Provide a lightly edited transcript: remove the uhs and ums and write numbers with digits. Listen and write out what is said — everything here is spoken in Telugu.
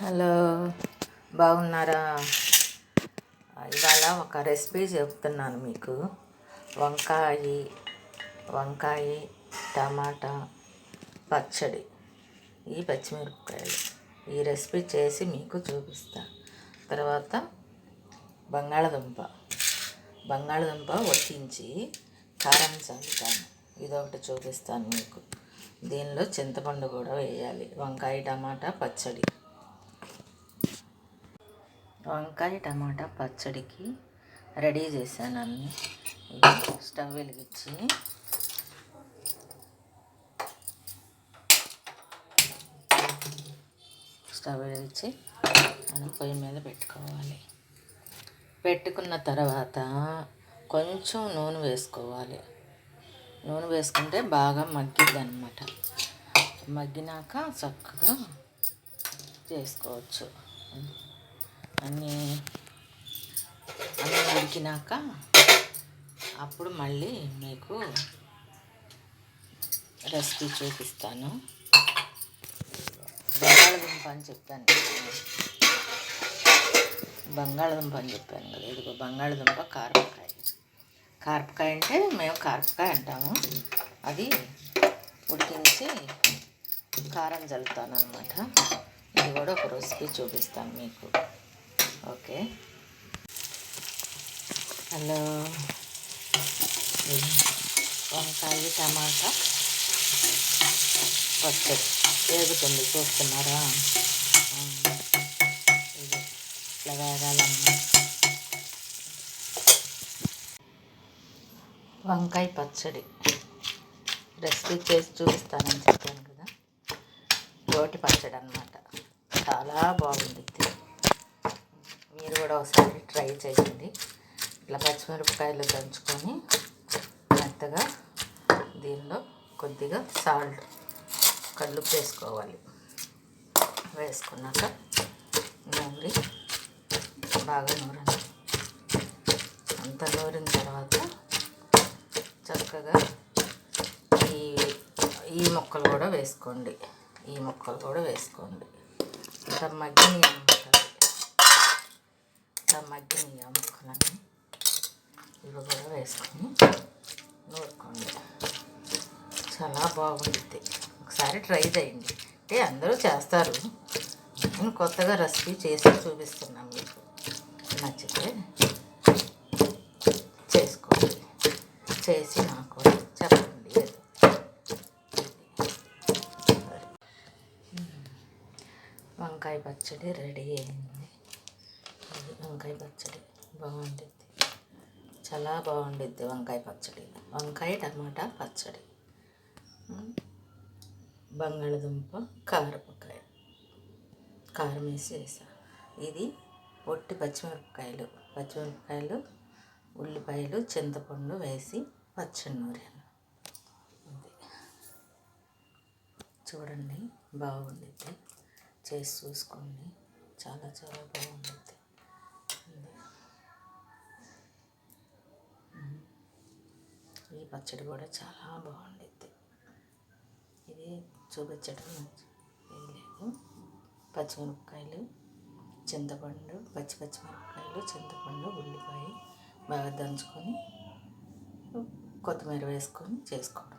హలో, బాగున్నారా? ఇవాళ ఒక రెసిపీ చెప్తున్నాను మీకు. వంకాయ టమాటా పచ్చడి, ఈ పచ్చిమిరపకాయలు, ఈ రెసిపీ చేసి మీకు చూపిస్తా. తర్వాత బంగాళదుంప వట్టించి కారం చల్లుతాను, ఇదొకటి చూపిస్తాను మీకు. దీనిలో చింతపండు కూడా వేయాలి. వంకాయ టమాటా పచ్చడికి రెడీ చేశాను అన్నీ. స్టవ్ వెలిగించి మనం పొయ్యి మీద పెట్టుకోవాలి. పెట్టుకున్న తర్వాత కొంచెం నూనె వేసుకోవాలి. నూనె వేసుకుంటే బాగా మగ్గిద్ది అన్నమాట. మగ్గినాక చక్కగా చేసుకోవచ్చు. అన్నీ ఉడికినాక అప్పుడు మళ్ళీ మీకు రెసిపీ చూపిస్తాను. బంగాళదుంప అని చెప్పాను కదా, ఇదిగో బంగాళదుంప కారపకాయ అంటే మేము కారపకాయ అంటాము. అది ఉడికించి కారం చల్లుతాను అన్నమాట. ఇది కూడా ఒక రెసిపీ చూపిస్తాను మీకు. Okay, hello. వంకాయ టమాటా పచ్చడి వేగుతుంది, చూస్తున్నారా? ఇది ఇట్లా వేగాలన్నమాట. వంకాయ పచ్చడి రెసిపీ చేసి చూపిస్తానని చెప్పాను కదా, రోటి పచ్చడి అన్నమాట. చాలా బాగుంటుంది. మీరు కూడా ఒకసారి ట్రై చేయండి. ఇట్లా పచ్చిమిరపకాయలు దంచుకొని మెత్తగా దీనిలో కొద్దిగా సాల్ట్, కల్లుప్పు వేసుకోవాలి. వేసుకున్నాక బాగా నూరండి. అంత నూరిన తర్వాత చక్కగా ఈ ముక్కలు కూడా వేసుకోండి. ఇంకా మగ్గిన ముక్కలన్నీ ఇవి కూడా వేసుకొని నూరుకోండి. చాలా బాగుంటుంది. ఒకసారి ట్రై చేయండి. అంటే అందరూ చేస్తారు, నేను కొత్తగా రెసిపీ చేసి చూపిస్తున్నాను మీకు. నచ్చితే చేసుకోండి, చేసి నాకు కూడా చెప్పండి. వంకాయ పచ్చడి రెడీ అయింది. వంకాయ పచ్చడి బాగుంటుంది, చాలా బాగుంటుంది. వంకాయ టమాటా పచ్చడి, బంగాళదుంప కారం వేసి చేసా. ఇది పొట్టి పచ్చిమిరపకాయలు, ఉల్లిపాయలు, చింతపండు వేసి పచ్చడి నూరాను. చూడండి, బాగుంటుంది. చేసి చూసుకోండి, చాలా చాలా బాగుంటుంది. ఈ పచ్చడి కూడా చాలా బాగుంటుంది. ఇది చూపించడం లేదు. పచ్చిమిరపకాయలు, పచ్చిమిరపకాయలు, చింతపండు, ఉల్లిపాయ బాగా దంచుకొని కొత్తిమీర వేసుకొని చేసుకోవడం.